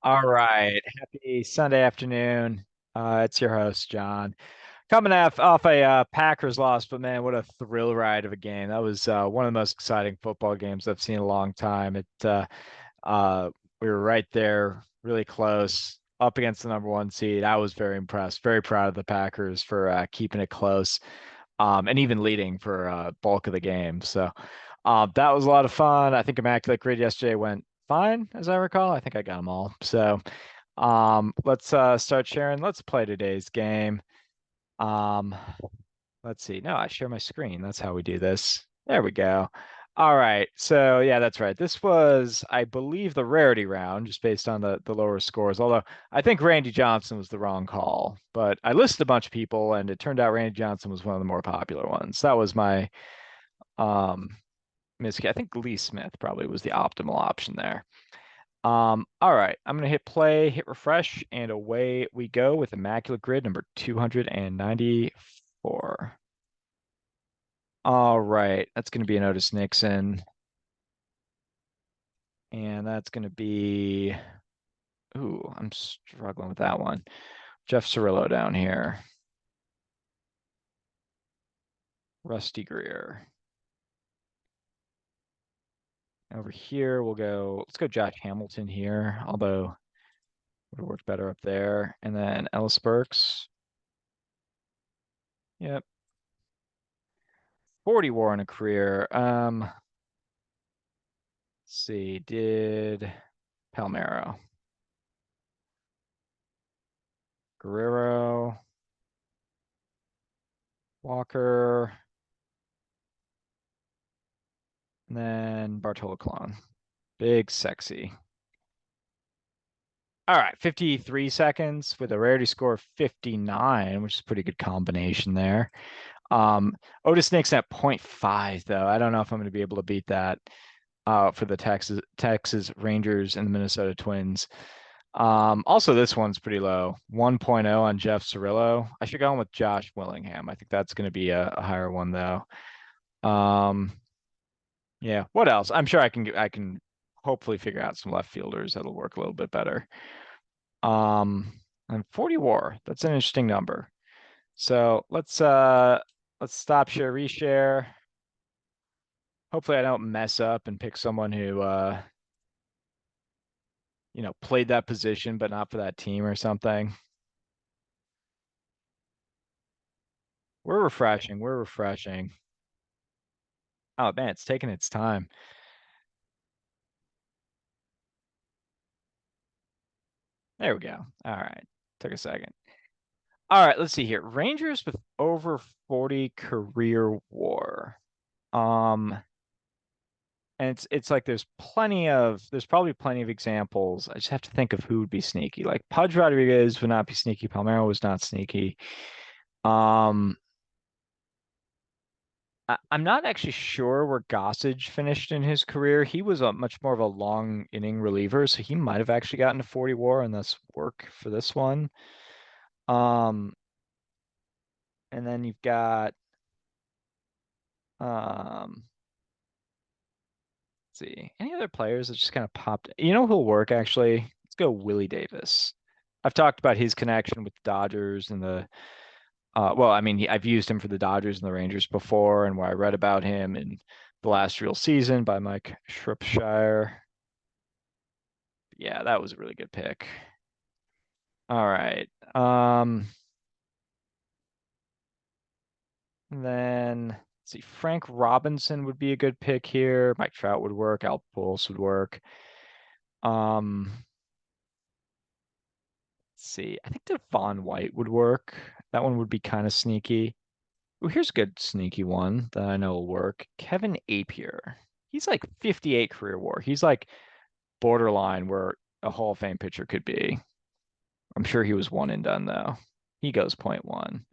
All right. Happy Sunday afternoon. It's your host, John. Coming off a Packers loss, but man, what a thrill ride of a game. That was one of the most exciting football games I've seen in a long time. Uh, we were right there, really close, up against the number one seed. I was very impressed, very proud of the Packers for keeping it close, and even leading for bulk of the game. So that was a lot of fun. I think Immaculate Grid yesterday went fine, as I recall. I think I got them all. So let's start sharing. Let's play today's game. Um, let's see. No, I share my screen. That's how we do this. There we go. All right. So yeah, that's right. This was, I believe, the rarity round, just based on the lower scores. Although I think Randy Johnson was the wrong call, but I listed a bunch of people, and it turned out Randy Johnson was one of the more popular ones. That was my um I think Lee Smith probably was the optimal option there. All right, I'm gonna hit play, hit refresh, and away we go with Immaculate Grid number 294. All right, that's gonna be an Otis Nixon, and that's gonna be, ooh, I'm struggling with that one. Jeff Cirillo down here. Rusty Greer. Over here, let's go Josh Hamilton here, although would have worked better up there. And then Ellis Burks. Yep. 40 war in a career. Let's see, did Palmero, Guerrero, Walker, and then Bartolo Colon. Big sexy. All right, 53 seconds with a rarity score of 59, which is a pretty good combination there. Otis Nixon at point 0.5, though. I don't know if I'm going to be able to beat that for the Texas Rangers and the Minnesota Twins. Also, this one's pretty low. 1.0 on Jeff Cirillo. I should go on with Josh Willingham. I think that's going to be a higher one, though. Um, yeah. What else? I'm sure I can hopefully figure out some left fielders that'll work a little bit better. And 40 WAR. That's an interesting number. So let's stop share reshare. Hopefully I don't mess up and pick someone who played that position but not for that team or something. We're refreshing. We're refreshing. Oh man, it's taking its time. There we go. All right. Took a second. All right, let's see here. Rangers with over 40 career war. Um, and it's like there's probably plenty of examples. I just have to think of who would be sneaky. Like Pudge Rodriguez would not be sneaky. Palmero was not sneaky. Um, I'm not actually sure where Gossage finished in his career. He was a much more of a long inning reliever, so he might have actually gotten to 40 WAR and thus work for this one. Um, and then you've got let's see, any other players that just kind of popped. You know who'll work actually? Let's go Willie Davis. I've talked about his connection with the Dodgers and well, I mean, I've used him for the Dodgers and the Rangers before, and where I read about him in The Last Real Season by Mike Shropshire. Yeah, that was a really good pick. All right. Then let's see, Frank Robinson would be a good pick here. Mike Trout would work. Al Pujols would work. Um, let's see. I think Devon White would work. That one would be kind of sneaky. Oh, here's a good sneaky one that I know will work. Kevin Apier. He's like 58 career WAR. He's like borderline where a Hall of Fame pitcher could be. I'm sure he was one and done though. He goes point 0.1.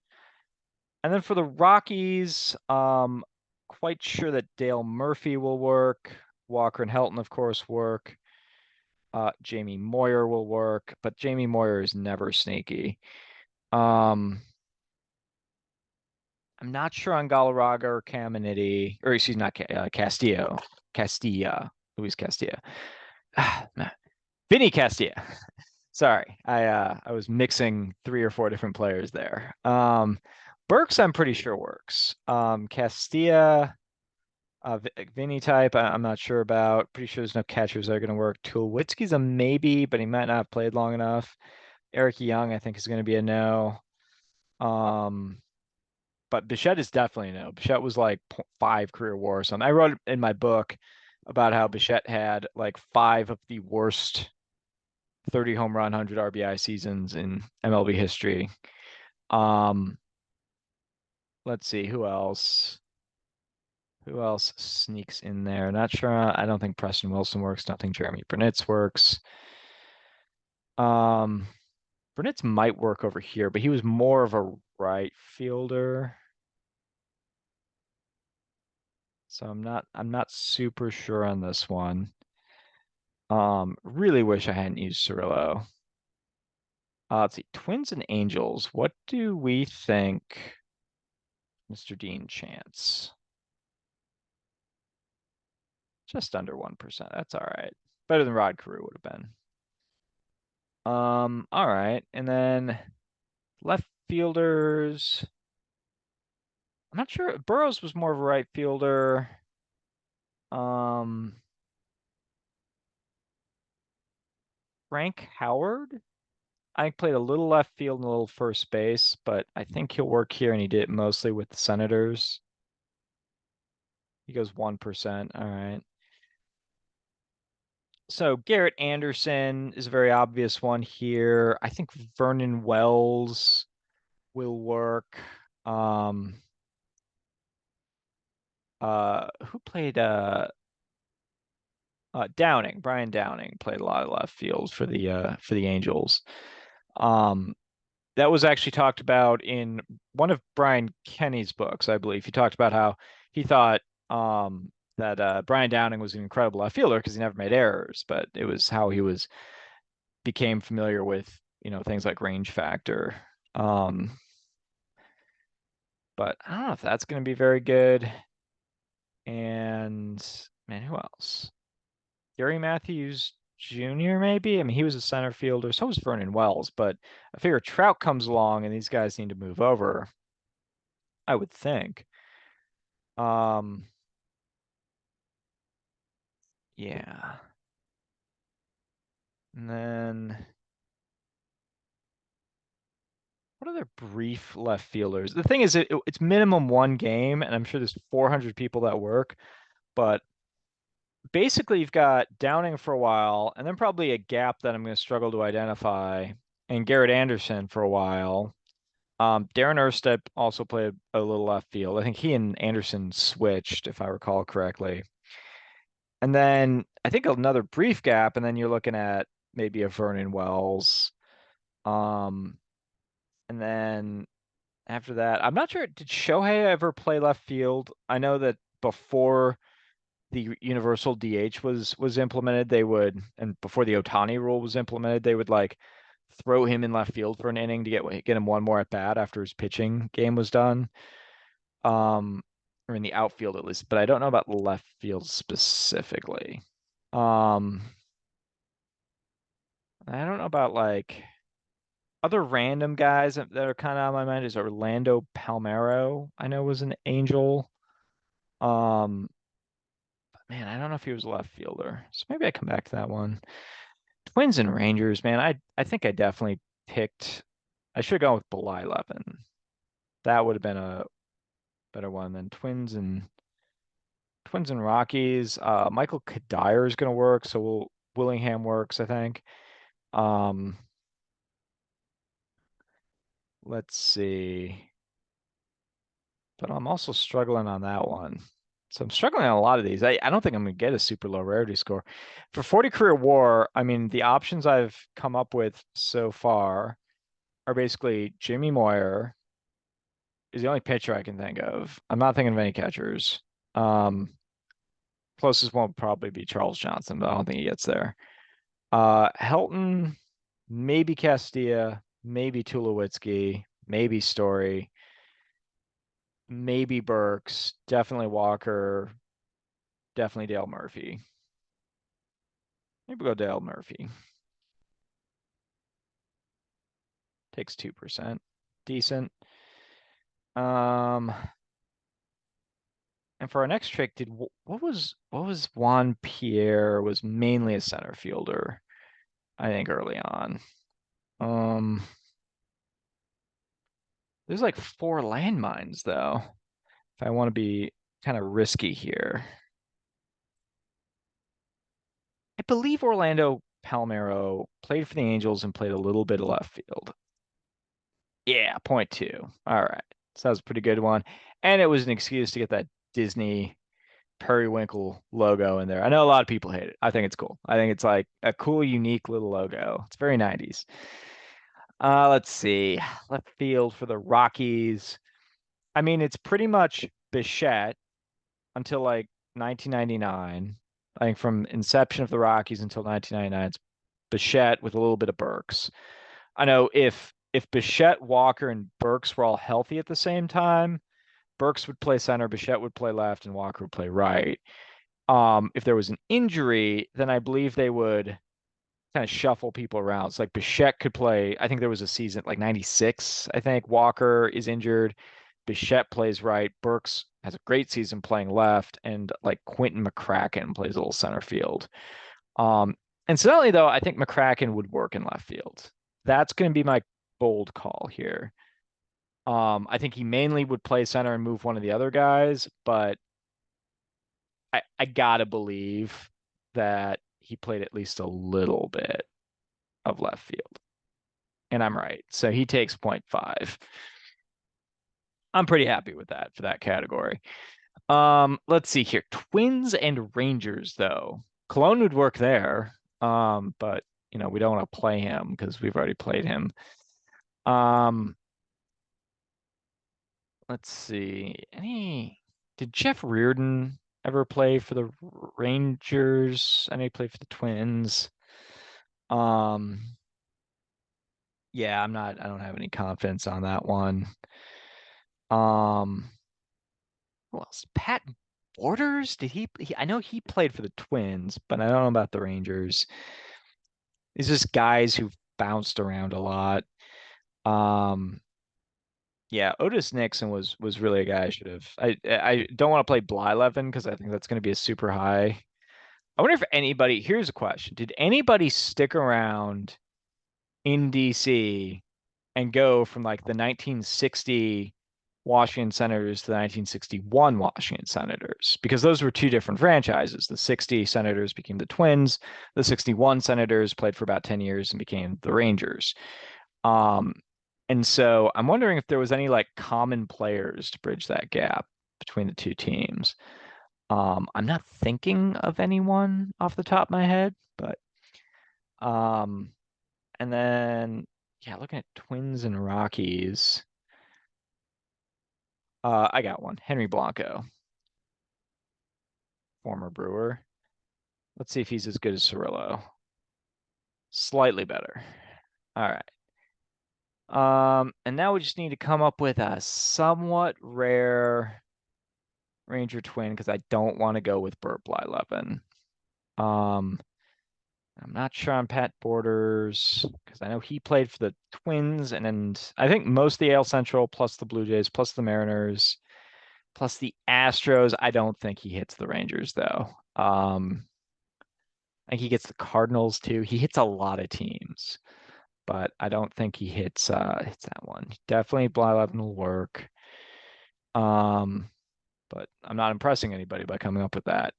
And then for the Rockies, quite sure that Dale Murphy will work. Walker and Helton, of course, work. Jamie Moyer will work, but Jamie Moyer is never sneaky. Um, I'm not sure on Galarraga or Caminiti, or excuse me, not Castillo, Castilla, Luis Castilla. Vinny Castilla. Sorry, I was mixing three or four different players there. Burks, I'm pretty sure works. Castilla, Vinny type, I'm not sure about. Pretty sure there's no catchers that are going to work. Tulowitzki's a maybe, but he might not have played long enough. Eric Young, I think, is going to be a no. Um, but Bichette is definitely a no. Bichette was like five career WAR or something. I wrote in my book about how Bichette had like five of the worst 30 home run, 100 RBI seasons in MLB history. Um, let's see who else. Who else sneaks in there? Not sure. I don't think Preston Wilson works. Don't think Jeremy Burnitz works. Um, Burnitz might work over here, but he was more of a right fielder. So I'm not super sure on this one. Really wish I hadn't used Cirillo. Let's see, Twins and Angels. What do we think, Mr. Dean Chance? Just under 1%. That's all right. Better than Rod Carew would have been. All right. And then left fielders. I'm not sure. Burrows was more of a right fielder. Um, Frank Howard. I played a little left field and a little first base, but I think he'll work here, and he did it mostly with the Senators. He goes 1%. All right. So Garrett Anderson is a very obvious one here. I think Vernon Wells will work. Um, who played Downing? Brian Downing played a lot of left field for the Angels. Um, that was actually talked about in one of Brian Kenny's books, I believe. He talked about how he thought that Brian Downing was an incredible left fielder because he never made errors, but it was how he was became familiar with, things like range factor. Um, but I don't know if that's going to be very good. And man, who else? Gary Matthews Jr. maybe. I mean, he was a center fielder. So was Vernon Wells. But I figure Trout comes along and these guys need to move over. I would think. Um, yeah. And then what other brief left fielders? The thing is, it's minimum one game, and I'm sure there's 400 people that work. But basically, you've got Downing for a while, and then probably a gap that I'm going to struggle to identify, and Garrett Anderson for a while. Darren Erstad also played a little left field. I think he and Anderson switched, if I recall correctly. And then I think another brief gap, and then you're looking at maybe a Vernon Wells. Um, and then after that, I'm not sure. Did Shohei ever play left field? I know that before the universal DH was implemented, they would, and before the Otani rule was implemented, they would like throw him in left field for an inning to get him one more at bat after his pitching game was done. Um, or in the outfield at least, but I don't know about left field specifically. Um, I don't know about like other random guys that are kind of on my mind is Orlando Palmero. I know was an Angel. Um, man, I don't know if he was a left fielder, so maybe I come back to that one. Twins and Rangers, man, I think I definitely picked. I should have gone with Belai Levin. That would have been a better one than Twins and Rockies. Michael Kadire is going to work, so Willingham works, I think. Um, let's see. But I'm also struggling on that one. So I'm struggling on a lot of these. I don't think I'm going to get a super low rarity score. For 40 career WAR, I mean, the options I've come up with so far are basically Jimmy Moyer is the only pitcher I can think of. I'm not thinking of any catchers. Um, Closest one would probably be Charles Johnson, but I don't think he gets there. Helton, maybe Castilla, maybe Tulowitzki, maybe Story, maybe Burks, definitely Walker, definitely Dale Murphy. Maybe go Dale Murphy. Takes 2%. Decent. Um, and for our next trick, what was Juan Pierre was mainly a center fielder, I think early on. Um, there's like 4 landmines though. If I want to be kind of risky here. I believe Orlando Palmero played for the Angels and played a little bit of left field. Yeah, point two. All right. So that was a pretty good one. And it was an excuse to get that Disney periwinkle logo in there. I know a lot of people hate it. I think it's cool. I think it's like a cool, unique little logo. It's very 90s. Let's see. Left field for the Rockies. I mean, it's pretty much Bichette until like 1999. I think from inception of the Rockies until 1999, it's Bichette with a little bit of Burks. I know if Bichette, Walker, and Burks were all healthy at the same time, Burks would play center, Bichette would play left, and Walker would play right. If there was an injury, then I believe they would kind of shuffle people around. So like Bichette could play. I think there was a season like '96. I think Walker is injured. Bichette plays right. Burks has a great season playing left, and like Quentin McCracken plays a little center field. Um, Incidentally, though, I think McCracken would work in left field. That's going to be my bold call here. I think he mainly would play center and move one of the other guys, but I gotta believe that he played at least a little bit of left field. And I'm right. So he takes 0.5. I'm pretty happy with that for that category. Let's see here. Twins and Rangers, though. Cologne would work there. But we don't want to play him because we've already played him. Um, let's see. Did Jeff Reardon ever play for the Rangers? I know he played for the Twins. Um, yeah, I don't have any confidence on that one. Um, who else? Pat Borders? I know he played for the Twins, but I don't know about the Rangers. These just guys who've bounced around a lot. Um, yeah, Otis Nixon was really a guy I should have. I don't want to play Blyleven because I think that's going to be a super high. I wonder if anybody, here's a question. Did anybody stick around in DC and go from like the 1960 Washington Senators to the 1961 Washington Senators? Because those were two different franchises. The 60 Senators became the Twins. The 61 Senators played for about 10 years and became the Rangers. Um, and so I'm wondering if there was any like common players to bridge that gap between the two teams. I'm not thinking of anyone off the top of my head, but um, and then yeah, looking at Twins and Rockies, I got one. Henry Blanco, former Brewer. Let's see if he's as good as Cirillo. Slightly better. All right. And now we just need to come up with a somewhat rare Ranger twin because I don't want to go with Burt Blyleven. Um, I'm not sure on Pat Borders because I know he played for the Twins and I think most of the AL Central plus the Blue Jays plus the Mariners plus the Astros. I don't think he hits the Rangers though. I think he gets the Cardinals too. He hits a lot of teams, but I don't think he hits that one. Definitely Blyleven will work. Um, but I'm not impressing anybody by coming up with that.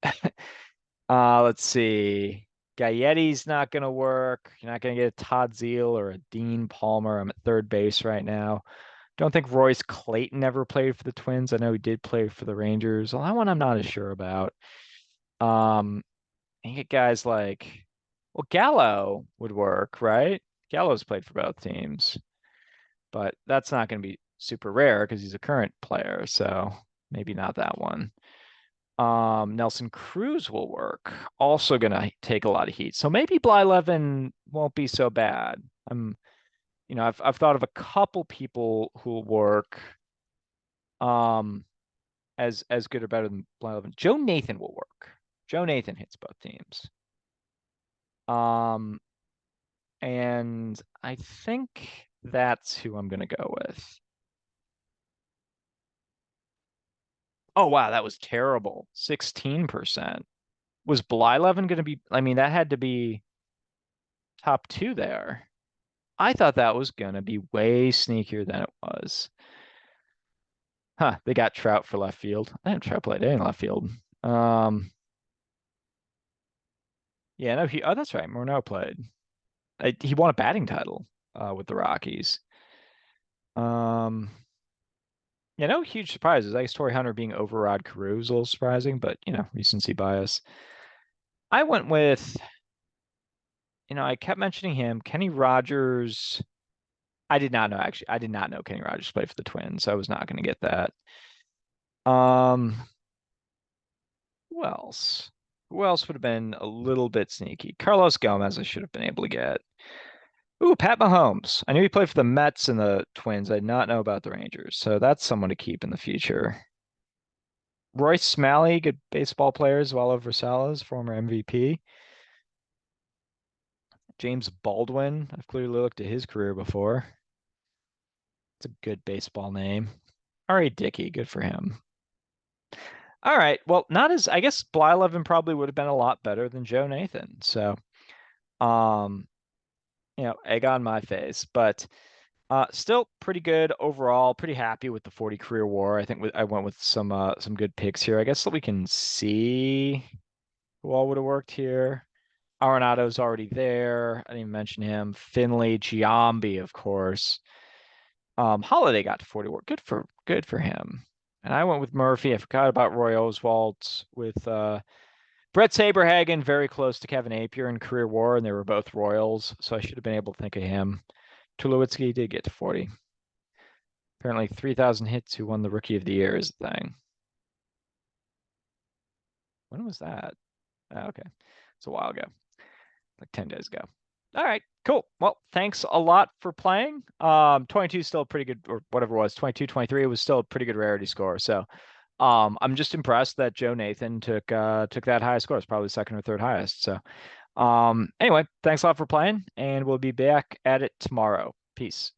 Let's see. Gayetti's not going to work. You're not going to get a Todd Zeal or a Dean Palmer. I'm at third base right now. Don't think Royce Clayton ever played for the Twins. I know he did play for the Rangers. Well, that one I'm not as sure about. You get guys like, well, Gallo would work, right? Gallo's played for both teams, but that's not going to be super rare because he's a current player. So maybe not that one. Nelson Cruz will work. Also gonna take a lot of heat. So maybe Blyleven won't be so bad. I've thought of a couple people who will work um as good or better than Blyleven. Joe Nathan will work. Joe Nathan hits both teams. Um and I think That's who I'm gonna go with. Oh wow, that was terrible. 16%. Was Blyleven gonna be, I mean, that had to be top two there. I thought that was gonna be way sneakier than it was. Huh, they got Trout for left field. I didn't Trout played in left field. Um, yeah, no, oh, that's right. Morneau played. He won a batting title with the Rockies. Um, yeah, no huge surprises. I guess Torrey Hunter being over Rod Carew is a little surprising, but recency bias. I went with, I kept mentioning him, Kenny Rogers. I did not know actually. I did not know Kenny Rogers played for the Twins, so I was not going to get that. Um, who else? Who else would have been a little bit sneaky? Carlos Gomez, I should have been able to get. Ooh, Pat Mahomes. I knew he played for the Mets and the Twins. I did not know about the Rangers, so that's someone to keep in the future. Royce Smalley, good baseball player as well over Salas, former MVP. James Baldwin, I've clearly looked at his career before. It's a good baseball name. R.A. Dickey, good for him. All right. Well, not as I guess Blyleven probably would have been a lot better than Joe Nathan. So, um, egg on my face, but still pretty good overall. Pretty happy with the 40 career WAR. I think I went with some good picks here. I guess that we can see who all would have worked here. Arenado's already there. I didn't even mention him. Finley, Giambi, of course. Holiday got to 40 WAR. Good for him. And I went with Murphy. I forgot about Roy Oswalt with Brett Saberhagen, very close to Kevin Apier in career WAR, and they were both Royals, so I should have been able to think of him. Tulowitzki did get to 40. Apparently 3,000 hits, who won the Rookie of the Year is the thing. When was that? Oh, okay. It's a while ago, like 10 days ago. All right, cool. Well, thanks a lot for playing. 22 is still a pretty good, or whatever it was, 22, 23 was still a pretty good rarity score. So I'm just impressed that Joe Nathan took that high score. It's probably second or third highest. So anyway, thanks a lot for playing, and we'll be back at it tomorrow. Peace.